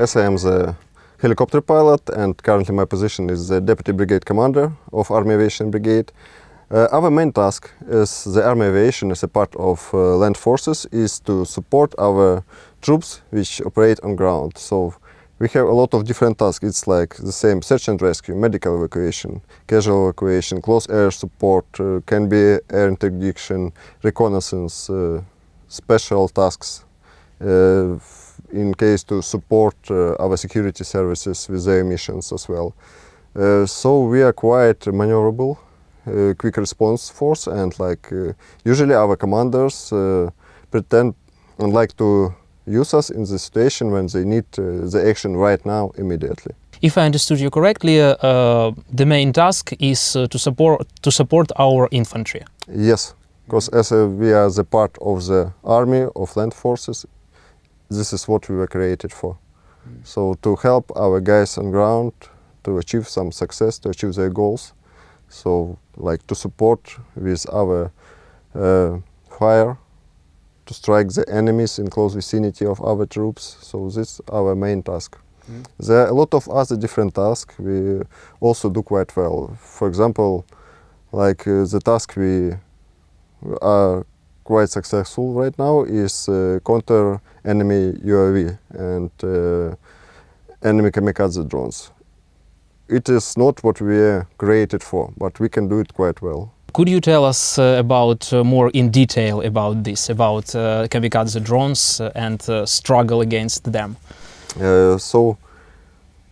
as I am the helicopter pilot and currently my position is the Deputy Brigade Commander of Army Aviation Brigade. Our main task as the Army Aviation, as a part of land forces, is to support our troops which operate on ground. So we have a lot of different tasks. It's like the same: search and rescue, medical evacuation, casual evacuation, close air support, can be air interdiction, reconnaissance, special tasks in case to support our security services with their missions as well. So we are quite maneuverable, quick response force, and usually our commanders pretend and like to use us in the situation when they need the action right now, immediately. If I understood you correctly, the main task is to support our infantry. Yes, because as we are the part of the army of land forces, this is what we were created for. So to help our guys on ground to achieve some success, to achieve their goals. So to support with our fire, to strike the enemies in close vicinity of our troops. So this is our main task. There are a lot of other different tasks we also do quite well. For example, the task we are quite successful right now is counter enemy UAV and enemy kamikaze drones. It is not what we are created for, but we can do it quite well. Could you tell us about more in detail about this, about kamikaze drones and struggle against them?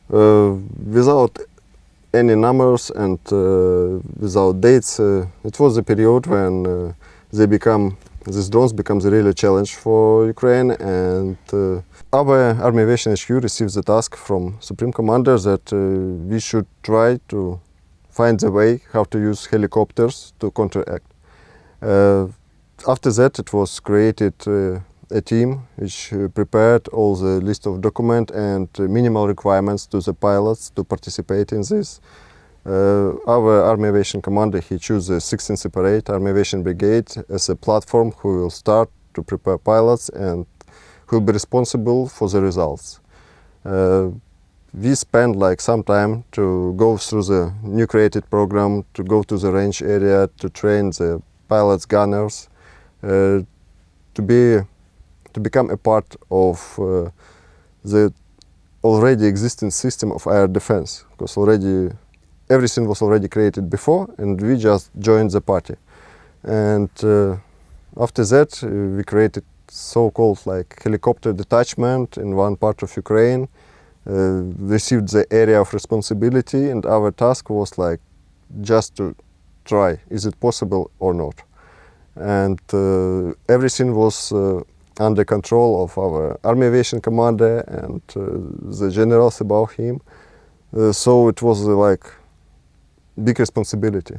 Without any numbers and without dates, it was a period when these drones becomes a real challenge for Ukraine, and our Army Aviation HQ receives the task from Supreme Commander that we should try to find the way how to use helicopters to counteract. After that, it was created a team which prepared all the list of documents and minimal requirements to the pilots to participate in this. Our Army Aviation Commander, he chose the 16 separate Army Aviation Brigade as a platform who will start to prepare pilots and who will be responsible for the results. We spent some time to go through the new created program, to go to the range area, to train the pilots, gunners, to become a part of the already existing system of air defense, because everything was already created before, and we just joined the party. And after that, we created so-called helicopter detachment in one part of Ukraine, received the area of responsibility, and our task was just to try, is it possible or not? And everything was under control of our Army Aviation Commander and the generals above him. So it was big responsibility.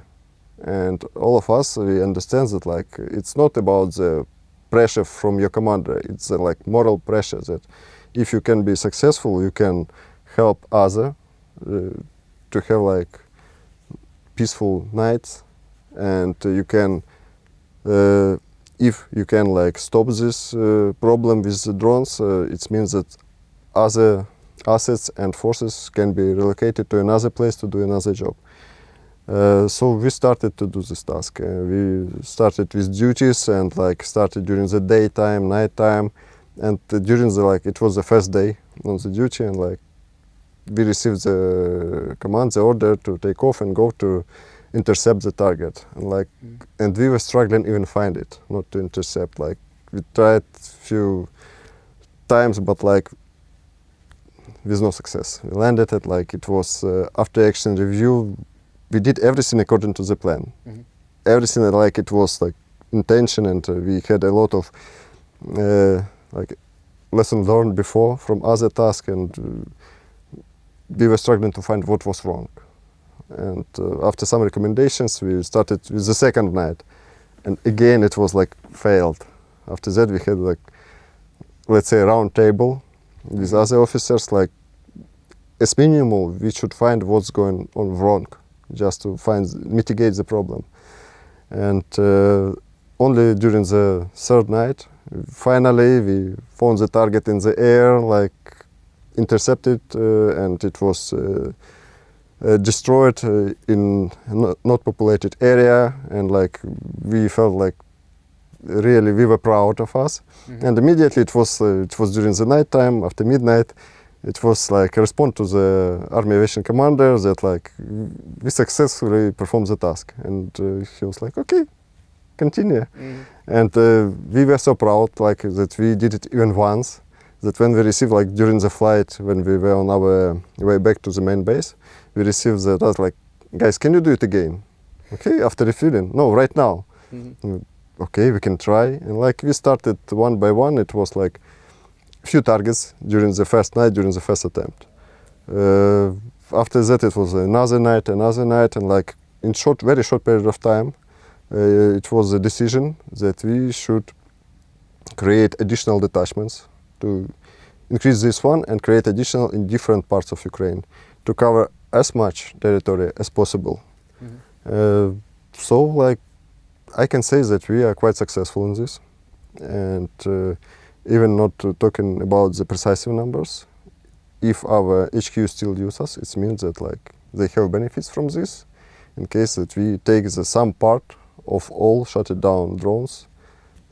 And all of us, we understand that it's not about the pressure from your commander, it's moral pressure that if you can be successful, you can help others to have peaceful nights, and you can, if you can stop this problem with the drones, it means that other assets and forces can be relocated to another place to do another job. So we started to do this task. We started with duties and started during the daytime, nighttime, and during it was the first day on the duty, and we received the command, the order to take off and go to intercept the target, and we were struggling even find it, not to intercept. We tried few times, but with no success. We landed at it was after action review. We did everything according to the plan. Everything it was intention, and we had a lot of lessons learned before from other tasks, and we were struggling to find what was wrong. And after some recommendations, we started with the second night, and again it was failed. After that, we had let's say a round table with other officers. As minimum, we should find what's going on wrong, just to mitigate the problem. And only during the third night, finally, we found the target in the air, intercepted and it was destroyed in not populated area, and like we felt like really we were proud of us. And immediately it was during the night time after midnight. It was like a response to the Army Aviation commander that like we successfully performed the task, and he was like, okay, continue. And we were so proud like that we did it even once, that when we received like during the flight, when we were on our way back to the main base, we received that task like, guys, can you do it again? Okay, after refueling? No, right now. Okay, we can try. And like we started one by one. It was like few targets during the first night, during the first attempt. After that it was another night, and like in very short period of time, it was a decision that we should create additional detachments to increase this one and create additional in different parts of Ukraine to cover as much territory as possible. So like I can say that we are quite successful in this, and even not talking about the precise numbers, if our HQ still use us, it means that like they have benefits from this. In case that we take some part of all shut down drones,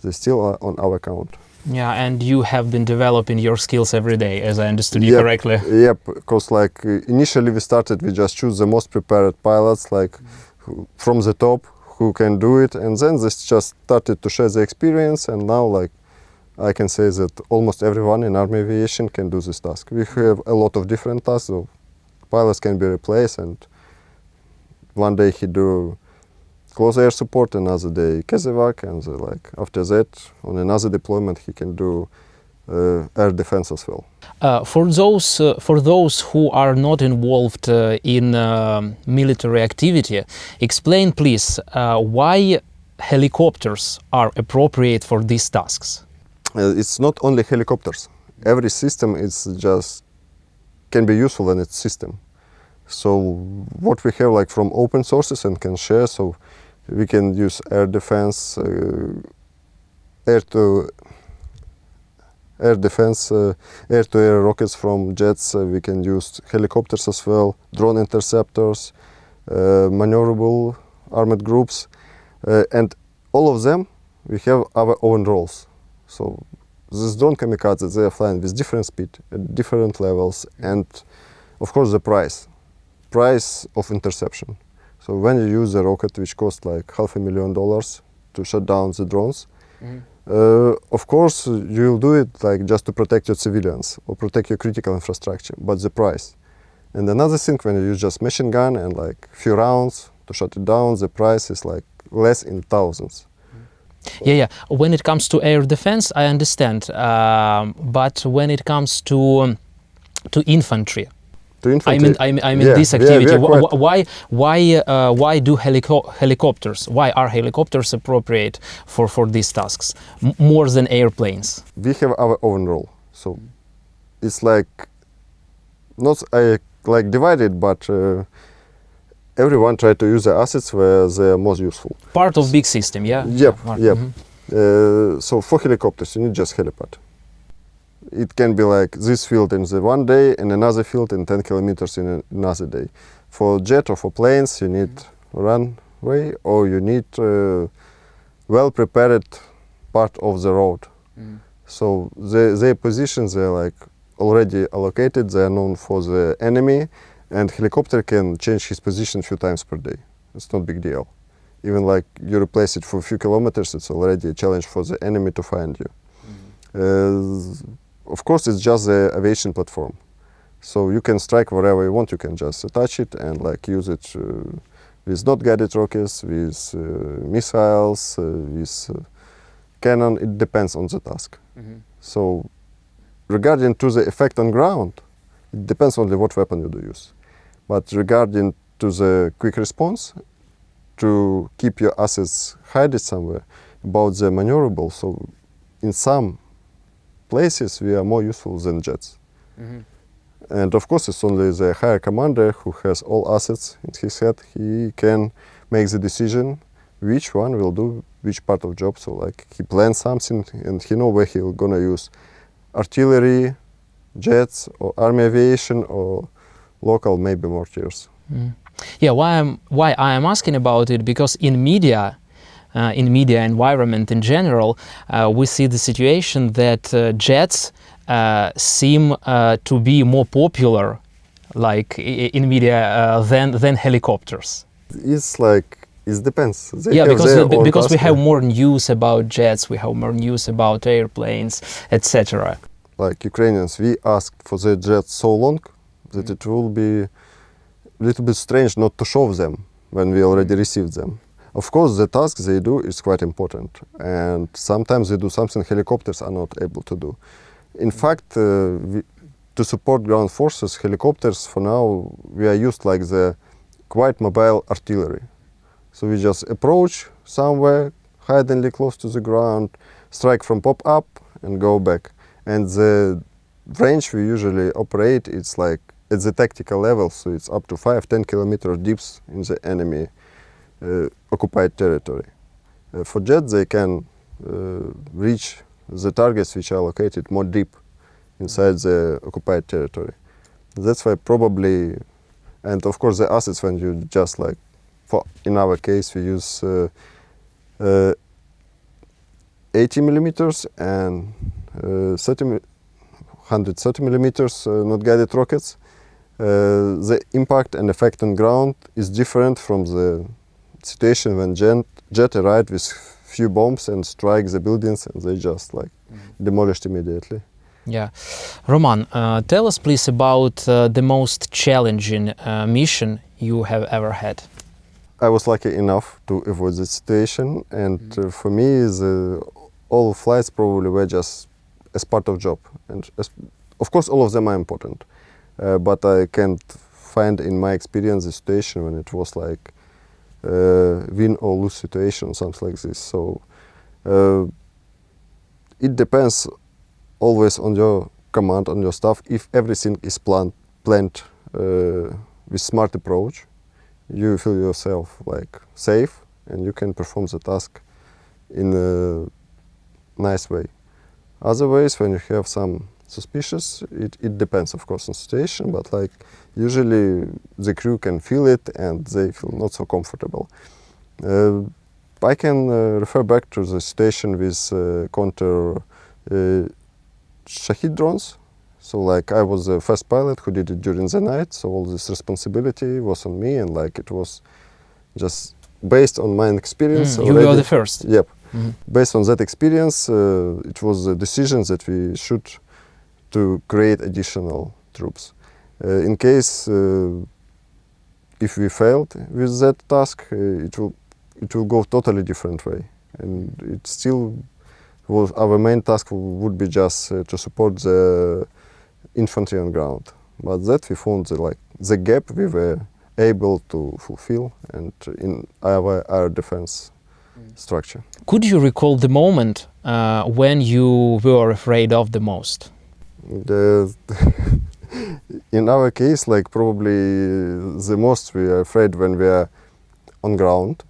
they still are on our account. Yeah, and you have been developing your skills every day, as I understood you correctly. Yep, because like initially we started, we just choose the most prepared pilots, like from the top, who can do it, and then they just started to share the experience, and now like I can say that almost everyone in Army Aviation can do this task. We have a lot of different tasks, so pilots can be replaced, and one day he do close air support, another day Kazevac, and like after that, on another deployment, he can do air defense as well. For those who are not involved in military activity, explain please why helicopters are appropriate for these tasks. It's not only helicopters. Every system is just can be useful in its system. So what we have like from open sources and can share, so we can use air defense, air-to-air rockets from jets. We can use helicopters as well, drone interceptors, maneuverable armored groups, and all of them we have our own roles. So this drone kamikaze, they are flying with different speed at different levels, and of course the price of interception. So when you use a rocket which costs like $500,000 to shut down the drones, of course you'll do it like just to protect your civilians or protect your critical infrastructure, but the price. And another thing, when you use just machine gun and like few rounds to shut it down, the price is like less in thousands. Yeah. When it comes to air defense, I understand, but when it comes to infantry, I mean this activity. Why do helicopters? Why are helicopters appropriate for these tasks more than airplanes? We have our own role, so it's like not like divided, but everyone try to use the assets where they are most useful. Part of big system, yeah. Yep. So for helicopters, you need just helipad. It can be like this field in the one day and another field in 10 kilometers in another day. For jet or for planes, you need runway, or you need well-prepared part of the road. So their positions are like already allocated. They are known for the enemy, and helicopter can change his position a few times per day. It's not a big deal. Even like you replace it for a few kilometers, it's already a challenge for the enemy to find you. Of course, it's just the aviation platform. So you can strike wherever you want. You can just attach it and like use it with not guided rockets, with missiles, with cannon. It depends on the task. So regarding to the effect on ground, it depends only what weapon you do use. But regarding to the quick response, to keep your assets hidden somewhere, about the maneuverable, so in some places we are more useful than jets. And of course it's only the higher commander who has all assets in his head. He can make the decision which one will do which part of job. So like he plans something and he know where he's gonna use artillery, jets or army aviation or local maybe mortars. Yeah, why I am asking about it, because in media environment in general, we see the situation that jets seem to be more popular, like in media, than helicopters. It depends. They Yeah, have their own because we task. have more news about jets, we have more news about airplanes, etc. Like Ukrainians, we asked for the jets so long that it will be a little bit strange not to show them when we already received them. Of course, the task they do is quite important, and sometimes they do something helicopters are not able to do. In fact, to support ground forces, helicopters for now we are used like the quite mobile artillery. So we just approach somewhere, hidingly close to the ground, strike from pop-up and go back. And the range we usually operate, it's like at the tactical level, so it's up to 5-10 kilometers deep in the enemy occupied territory. For jets, they can reach the targets which are located more deep inside the occupied territory. That's why probably, and of course the assets when you just like, in our case we use 80 millimeters and 130 millimeters not guided rockets. The impact and effect on ground is different from the situation when jet arrived with few bombs and strike the buildings and they just like demolished immediately. Yeah. Roman, tell us please about the most challenging mission you have ever had. I was lucky enough to avoid the situation, and for me all flights probably were just as part of job. And of course all of them are important, but I can't find in my experience a situation when it was like win or lose situation, something like this. So it depends always on your command, on your staff. If everything is planned with smart approach, you feel yourself like safe and you can perform the task in a nice way. Otherwise, when you have some suspicious, it depends of course on situation, but like usually the crew can feel it and they feel not so comfortable. I can refer back to the situation with counter Shahid drones. So like I was the first pilot who did it during the night, so all this responsibility was on me, and like it was just based on my experience. You were the first. Yep. Based on that experience, it was a decision that we should to create additional troops. In case if we failed with that task, it will go totally different way, and it still was our main task would be just to support the infantry on ground. But that we found the gap we were able to fulfill and in our air defense structure. Could you recall the moment when you were afraid of the most? In our case, like probably the most we are afraid when we are on ground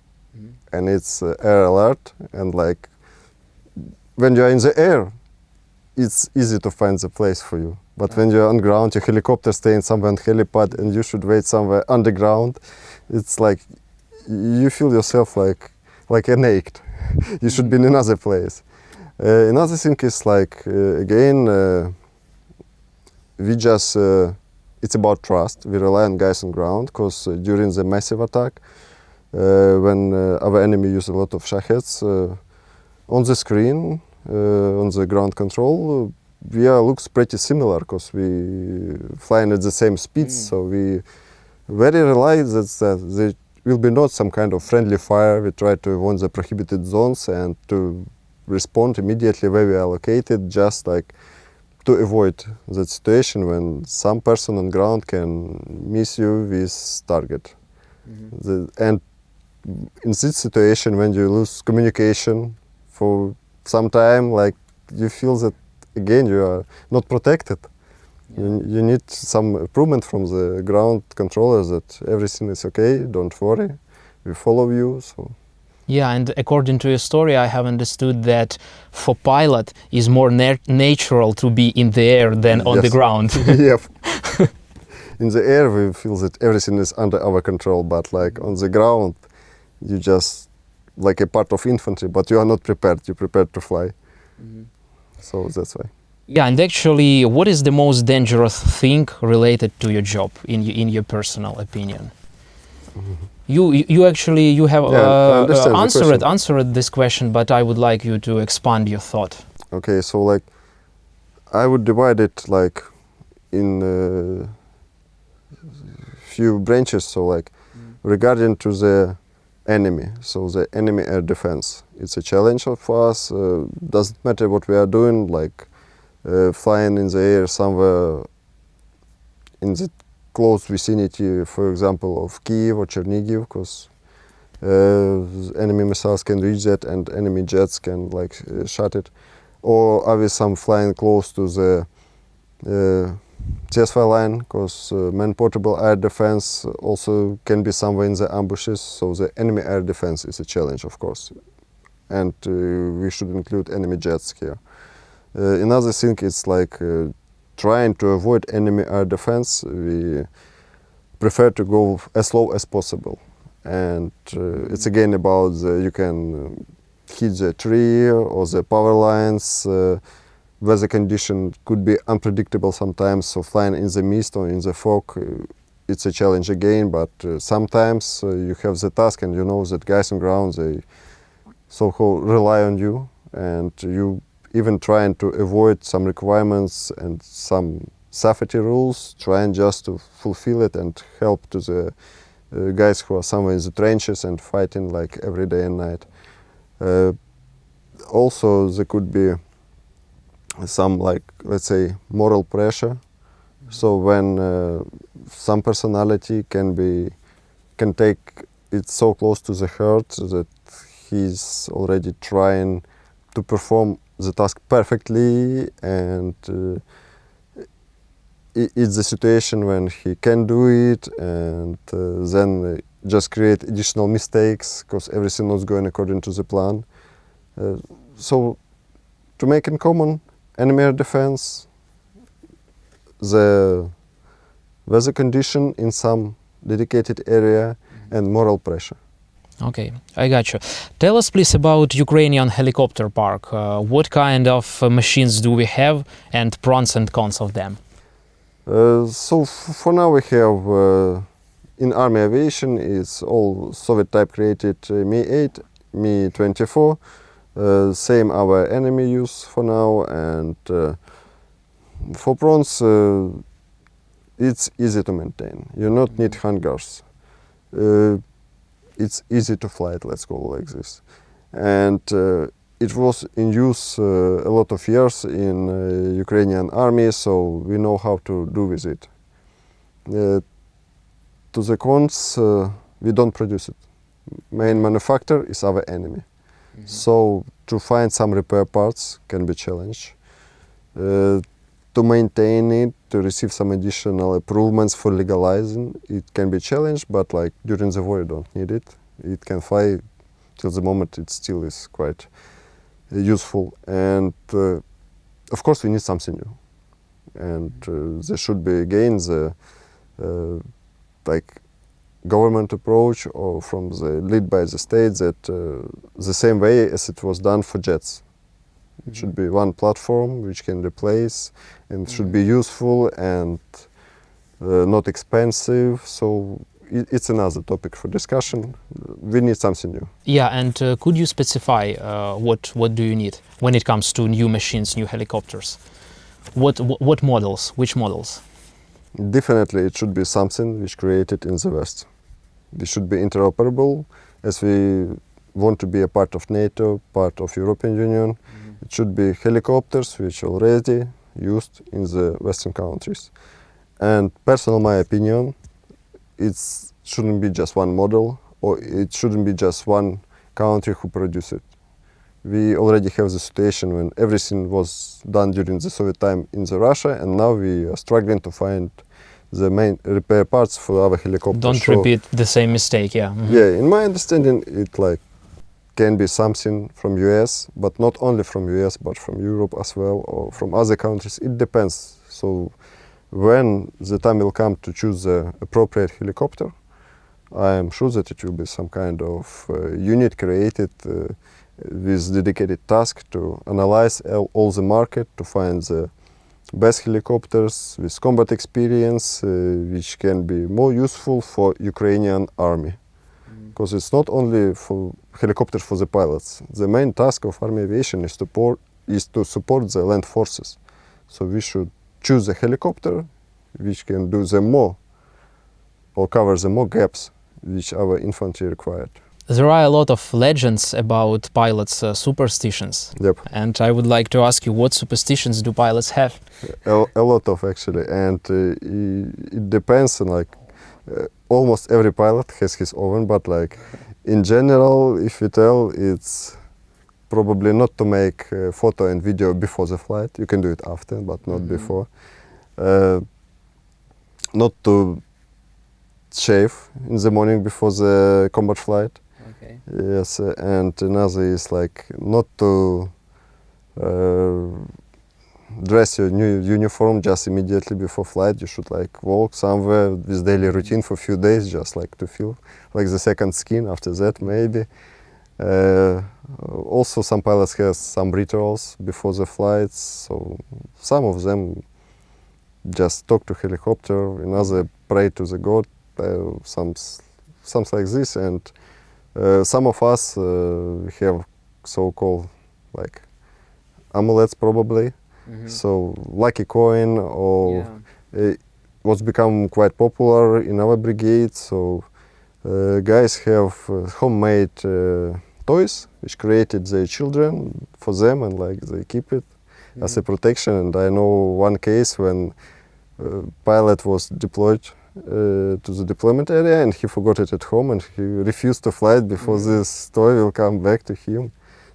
and it's air alert, and like when you are in the air, it's easy to find the place for you. But when you're on ground, your helicopter staying somewhere on helipad and you should wait somewhere underground, it's like you feel yourself like naked. You should be in another place. Another thing is like, again, we just, it's about trust. We rely on guys on ground, because during the massive attack, when our enemy used a lot of Shaheds, on the screen, on the ground control, looks pretty similar because we flying at the same speeds, so we very rely that there will be not some kind of friendly fire. We try to avoid the prohibited zones and to respond immediately where we are located, just like to avoid that situation when some person on ground can miss you with target. And in this situation, when you lose communication for some time, like you feel that again you are not protected. You need some improvement from the ground controllers that everything is okay, don't worry, we follow you. So Yeah, and according to your story, I have understood that for pilot is more natural to be in the air than on the Yes. ground. Yep. In the air, we feel that everything is under our control, but like on the ground, you just like a part of infantry, but you are not prepared. You're prepared to fly. So that's why. Yeah, and actually, what is the most dangerous thing related to your job, in your personal opinion? You actually you have Yeah, I understand the question. answered this question, but I would like you to expand your thought. Okay, so like I would divide it like in few branches. So like regarding to the enemy, so the enemy air defense, it's a challenge for us. Doesn't matter what we are doing, like flying in the air somewhere in the close vicinity, for example, of Kiev or Chernihiv, because enemy missiles can reach that and enemy jets can like shut it. Or are we some flying close to the TSFI line, because man-portable air defense also can be somewhere in the ambushes, so the enemy air defense is a challenge, of course. And we should include enemy jets here. Another thing is like trying to avoid enemy air defense. We prefer to go as low as possible. And it's again about you can hit the tree or the power lines. Weather condition could be unpredictable sometimes, so flying in the mist or in the fog, it's a challenge again, but sometimes you have the task and you know that guys on ground, they so-called rely on you, and you even trying to avoid some requirements and some safety rules, trying just to fulfill it and help to the guys who are somewhere in the trenches and fighting like every day and night. Also, there could be some, like, let's say, moral pressure. So when some personality can take it so close to the heart that he's already trying to perform the task perfectly, and it's the situation when he can do it, and then just create additional mistakes because everything was going according to the plan. So to make in common, enemy air defense, the weather condition in some dedicated area, and moral pressure. Okay, I got you. Tell us please about Ukrainian Helicopter Park. What kind of machines do we have, and pros and cons of them? So for now we have in Army Aviation, it's all Soviet type created Mi-8, Mi-24, same our enemy use for now, and for prawns it's easy to maintain. You not need hangars. It's easy to fly it, let's go like this. And it was in use a lot of years in Ukrainian army, so we know how to do with it. To the cons, we don't produce it. Main manufacturer is our enemy. So to find some repair parts can be challenge. To maintain it, to receive some additional improvements for legalizing, it can be challenged, but like during the war you don't need it. It can fly till the moment it still is quite useful. And of course we need something new. And there should be again the like government approach, or from the lead by the state, that the same way as it was done for jets. It should be one platform which can replace, and should be useful and not expensive. So it's another topic for discussion. We need something new. Yeah, and could you specify what do you need when it comes to new machines, new helicopters? What models? Which models? Definitely it should be something which created in the West. We should be interoperable, as we want to be a part of NATO, part of European Union. It should be helicopters which are already used in the Western countries. And personal my opinion, it shouldn't be just one model, or it shouldn't be just one country who produce it. We already have the situation when everything was done during the Soviet time in the Russia, and now we are struggling to find the main repair parts for our helicopters. Don't repeat the same mistake, yeah. Yeah, in my understanding, it like can be something from US, but not only from US, but from Europe as well, or from other countries. It depends. So when the time will come to choose the appropriate helicopter, I am sure that it will be some kind of unit created with dedicated task to analyze all the market, to find the best helicopters with combat experience, which can be more useful for Ukrainian army. Because it's not only for helicopters for the pilots. The main task of Army Aviation is to support the land forces. So we should choose a helicopter which can do the more or cover the more gaps which our infantry required. There are a lot of legends about pilots' superstitions. Yep. And I would like to ask you, what superstitions do pilots have? A lot of actually, and it depends on almost every pilot has his own, but in general, if you tell, it's probably not to make photo and video before the flight. You can do it after, but not before. Not to shave in the morning before the combat flight. Okay. Yes, and another is not to dress your new uniform just immediately before flight. You should walk somewhere with daily routine for a few days, just to feel like the second skin after that, maybe. Also, some pilots have some rituals before the flights, so some of them just talk to helicopter, another pray to the god, some like this, and some of us have so-called amulets probably. So lucky coin, or what's become quite popular in our brigade. So guys have homemade toys which created their children for them, and they keep it as a protection. And I know one case when pilot was deployed to the deployment area, and he forgot it at home, and he refused to fly it before this toy will come back to him.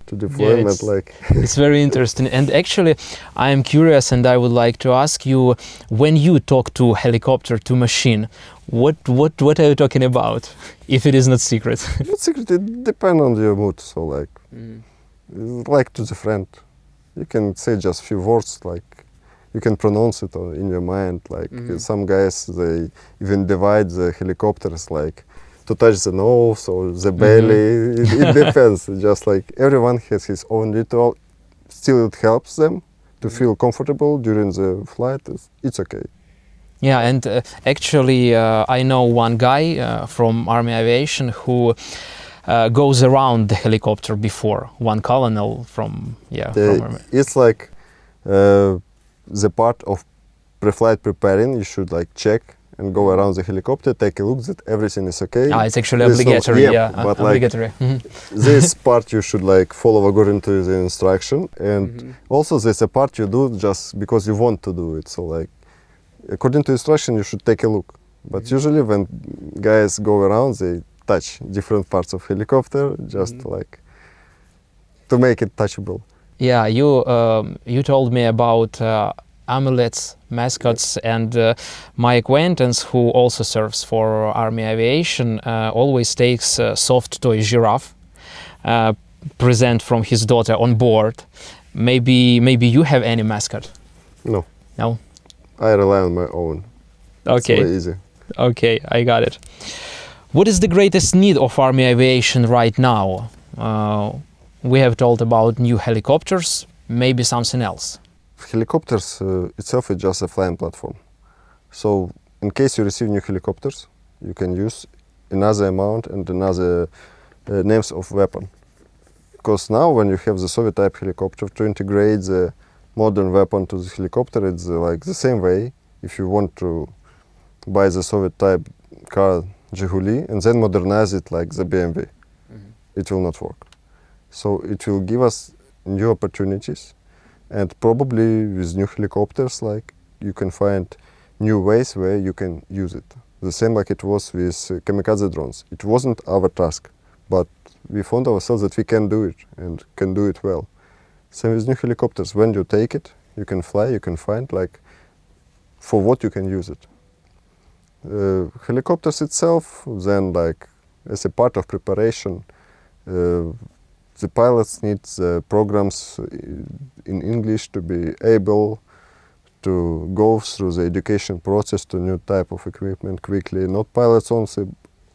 To deployment, it's very interesting. And actually, I am curious, and I would like to ask you, when you talk to helicopter, to machine, what are you talking about, if it is not secret? Not secret. It depends on your mood. So to the friend, you can say just a few words, you can pronounce it in your mind. Some guys, they even divide the helicopters to touch the nose or the belly. It depends. Just everyone has his own ritual. Still, it helps them to feel comfortable during the flight. It's okay. Yeah, and actually, I know one guy from Army Aviation who goes around the helicopter before. One colonel from Army. It's the part of pre-flight preparing. You should check and go around the helicopter, take a look that everything is okay. It's actually obligatory, but obligatory. This part you should follow according to the instruction, and also there's a part you do just because you want to do it. So according to instruction, you should take a look. But usually when guys go around, they touch different parts of helicopter just to make it touchable. Yeah, you told me about amulets, mascots, and my acquaintance, who also serves for Army Aviation, always takes a soft toy giraffe present from his daughter on board. Maybe you have any mascot? No. No? I rely on my own. Okay. It's very easy. Okay, I got it. What is the greatest need of Army Aviation right now? We have told about new helicopters, maybe something else. Helicopters itself is just a flying platform. So in case you receive new helicopters, you can use another amount and another names of weapon. Because now when you have the Soviet type helicopter, to integrate the modern weapon to the helicopter, it's the same way. If you want to buy the Soviet type car Zhiguli and then modernize it like the BMW, it will not work. So it will give us new opportunities. And probably with new helicopters, you can find new ways where you can use it. The same like it was with kamikaze drones. It wasn't our task, but we found ourselves that we can do it and can do it well. Same with new helicopters. When you take it, you can fly, you can find for what you can use it. Helicopters itself, then as a part of preparation, the pilots need the programs in English to be able to go through the education process to new type of equipment quickly. Not pilots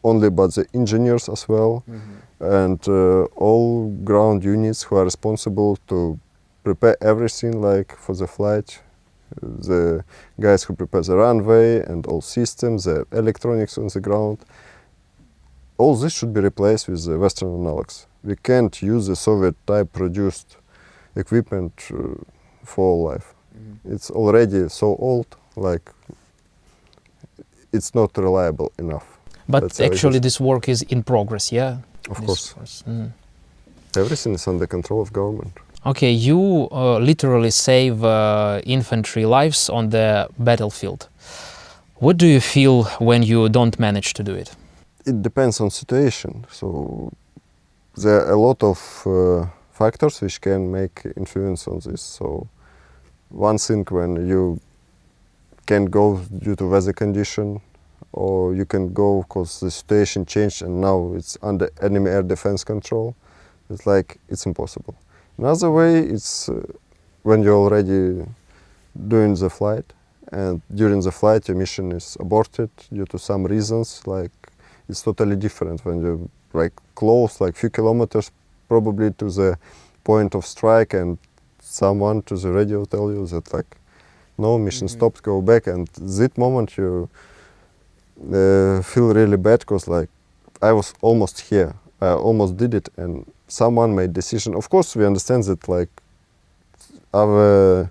only but the engineers as well, and all ground units who are responsible to prepare everything like for the flight. The guys who prepare the runway and all systems, the electronics on the ground. All this should be replaced with the Western analogs. We can't use the Soviet type produced equipment for all life. It's already so old, like it's not reliable enough. But That's how it actually is. this work is in progress, yeah? Of This course. was- Everything is under control of government. Okay, you literally save infantry lives on the battlefield. What do you feel when you don't manage to do it? It depends on situation. So there are a lot of factors which can make influence on this. So one thing when you can go due to weather condition, or you can go because the situation changed and now it's under enemy air defense control. It's like it's impossible. Another way it's when you're already doing the flight, and during the flight your mission is aborted due to some reasons. Like it's totally different when you're like close, like few kilometers probably to the point of strike, and someone to the radio tell you that like no, mission stopped, go back, and that moment you feel really bad because like I was almost here, I almost did it, and someone made decision. Of course we understand that like our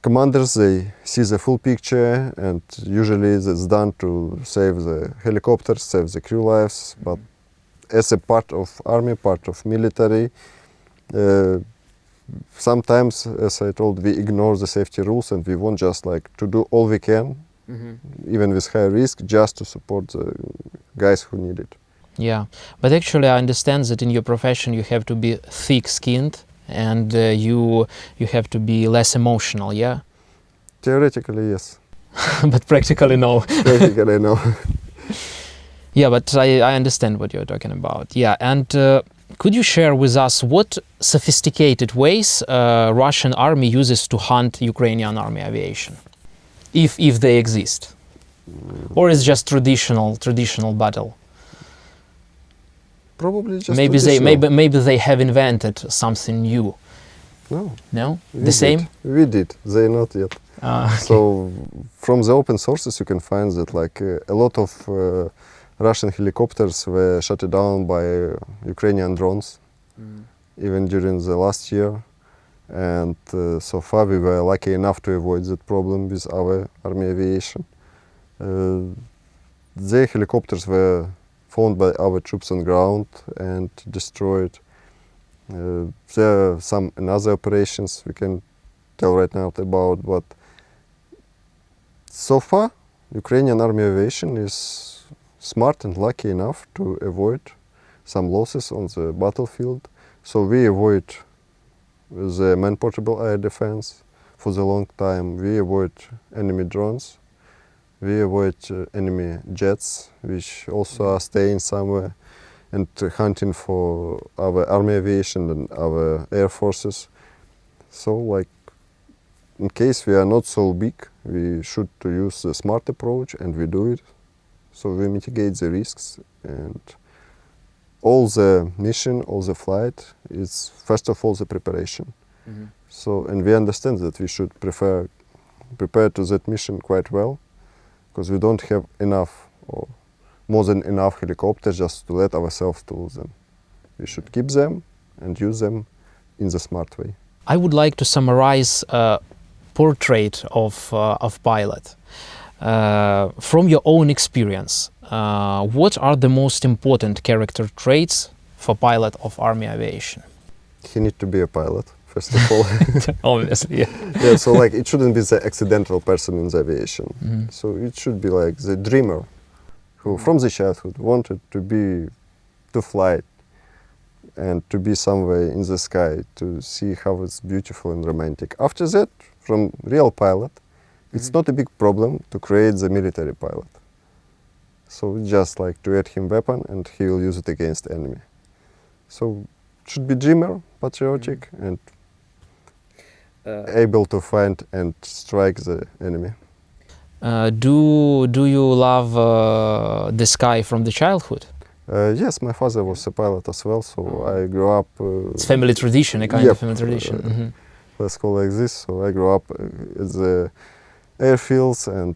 commanders, they see the full picture, and usually it's done to save the helicopters, save the crew lives, but as a part of army, part of military, sometimes, as I told, we ignore the safety rules and we want just like to do all we can, even with high risk, just to support the guys who need it. Yeah, but actually I understand that in your profession you have to be thick-skinned and you have to be less emotional, yeah? Theoretically, yes. But practically no. Practically, no. Yeah, but I understand what you're talking about. Yeah, and could you share with us what sophisticated ways Russian army uses to hunt Ukrainian army aviation, if they exist, or is just traditional battle? Probably just Maybe traditional. maybe they have invented something new. No. No, we the same. did. We did. They not yet. Okay. So from the open sources you can find that like a lot of Russian helicopters were shut down by Ukrainian drones, even during the last year. And so far we were lucky enough to avoid that problem with our army aviation. The helicopters were found by our troops on ground and destroyed. There are some another operations we can tell right now about, but so far Ukrainian army aviation is smart and lucky enough to avoid some losses on the battlefield. So we avoid the man-portable air defense for the long time. We avoid enemy drones. We avoid enemy jets, which also are staying somewhere and hunting for our army aviation and our air forces. So, like, in case we are not so big, we should to use the smart approach, and we do it. So we mitigate the risks, and all the mission, all the flight is first of all the preparation. So, and we understand that we should prepare to that mission quite well, because we don't have enough or more than enough helicopters just to let ourselves to them. We should keep them and use them in the smart way. I would like to summarize a portrait of pilot. From your own experience, what are the most important character traits for pilot of army aviation? He needs to be a pilot, first of all. Obviously, yeah. Yeah, so like it shouldn't be the accidental person in the aviation. So it should be like the dreamer who from the childhood wanted to fly and to be somewhere in the sky, to see how it's beautiful and romantic. After that, from real pilot, it's not a big problem to create the military pilot. So just like to add him weapon and he will use it against enemy. So should be dreamer, patriotic, and able to find and strike the enemy. Do you love the sky from the childhood? Yes, my father was a pilot as well, so I grew up. It's family tradition, a kind Yep. of family tradition. Let's call it like this. So I grew up at the airfields, and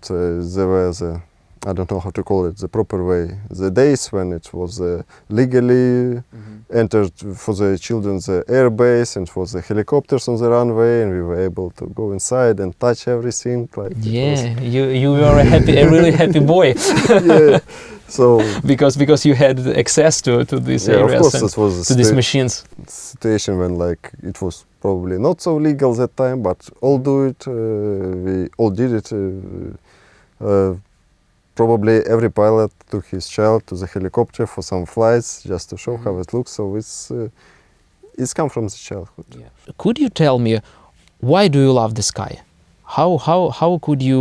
there were the, I don't know how to call it, the proper way. The days when it was legally entered for the children the air base, and for the helicopters on the runway, and we were able to go inside and touch everything. Like Yeah, you were a really happy boy. Yeah. So because you had access to these yeah, of areas course, and this was to these machines. situation when like it was probably not so legal that time, but all do it. We all did it. Probably every pilot took his child to the helicopter for some flights just to show how it looks. So it's come from the childhood. Yeah. Could you tell me why do you love the sky? How could you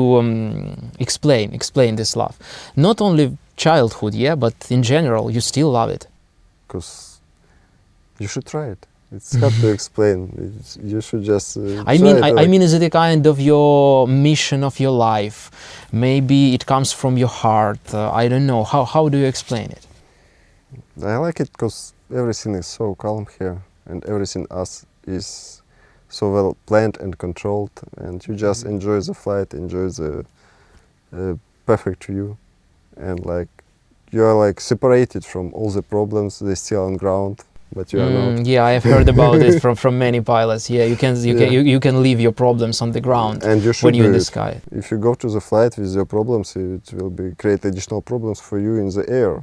explain this love? Not only childhood, yeah, but in general, you still love it. Because you should try it. It's hard to explain. You should just. I mean, is it a kind of your mission of your life? Maybe it comes from your heart. I don't know. How do you explain it? I like it because everything is so calm here, and everything is so well planned and controlled, and you just enjoy the flight, enjoy the perfect view, and like you are like separated from all the problems. They're still on ground, but you are not. Yeah, I have heard about it from many pilots. Yeah, you can leave your problems on the ground And you should when you're in do the it. sky. If you go to the flight with your problems, it will create additional problems for you in the air.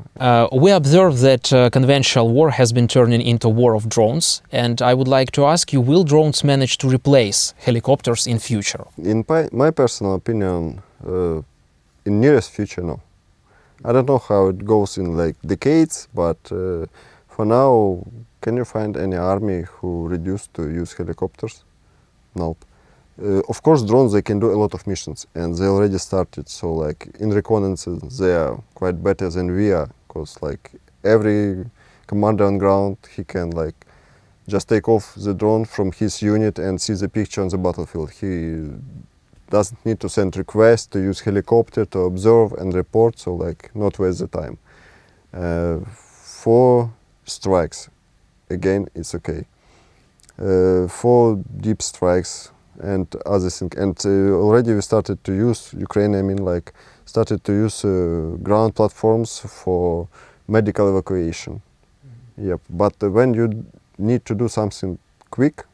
We observe that conventional war has been turning into war of drones, and I would like to ask you, will drones manage to replace helicopters in future? In my personal opinion, in nearest future, no. I don't know how it goes in like decades, but for now, can you find any army who reduced to use helicopters? Nope. Of course, drones, they can do a lot of missions, and they already started. So like in reconnaissance, they are quite better than we are, because like every commander on ground, he can like just take off the drone from his unit and see the picture on the battlefield. He doesn't need to send requests to use helicopter to observe and report, so like not waste the time. For strikes, again, it's okay. For deep strikes and other things, and already we started to use, Ukraine, I mean, like, started to use ground platforms for medical evacuation. Yep, but when you need to do something quick,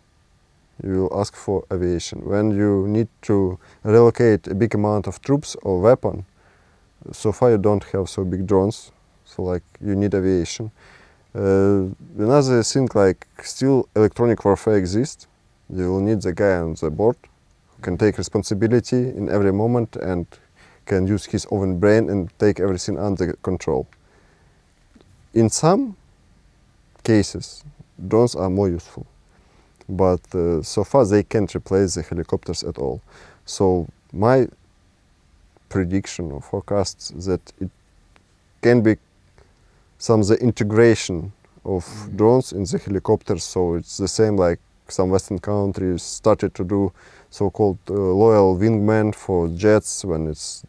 you will ask for aviation. When you need to relocate a big amount of troops or weapon, so far you don't have so big drones, so like you need aviation. Another thing, like still electronic warfare exists. You will need the guy on the board who can take responsibility in every moment and can use his own brain and take everything under control. In some cases, drones are more useful, but so far they can't replace the helicopters at all. So my prediction or forecast that it can be some of the integration of drones in the helicopters. So it's the same like some Western countries started to do so-called loyal wingman for jets, when it's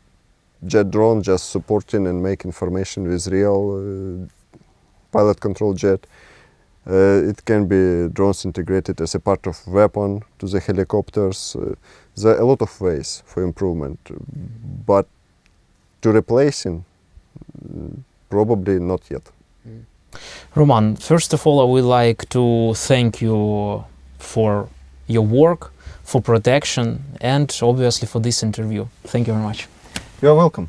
jet drone just supporting and make information with real pilot control jet. It can be drones integrated as a part of weapon to the helicopters. There are a lot of ways for improvement, but to replace him, probably not yet. Roman, first of all, I would like to thank you for your work, for protection, and obviously for this interview. Thank you very much. You're welcome.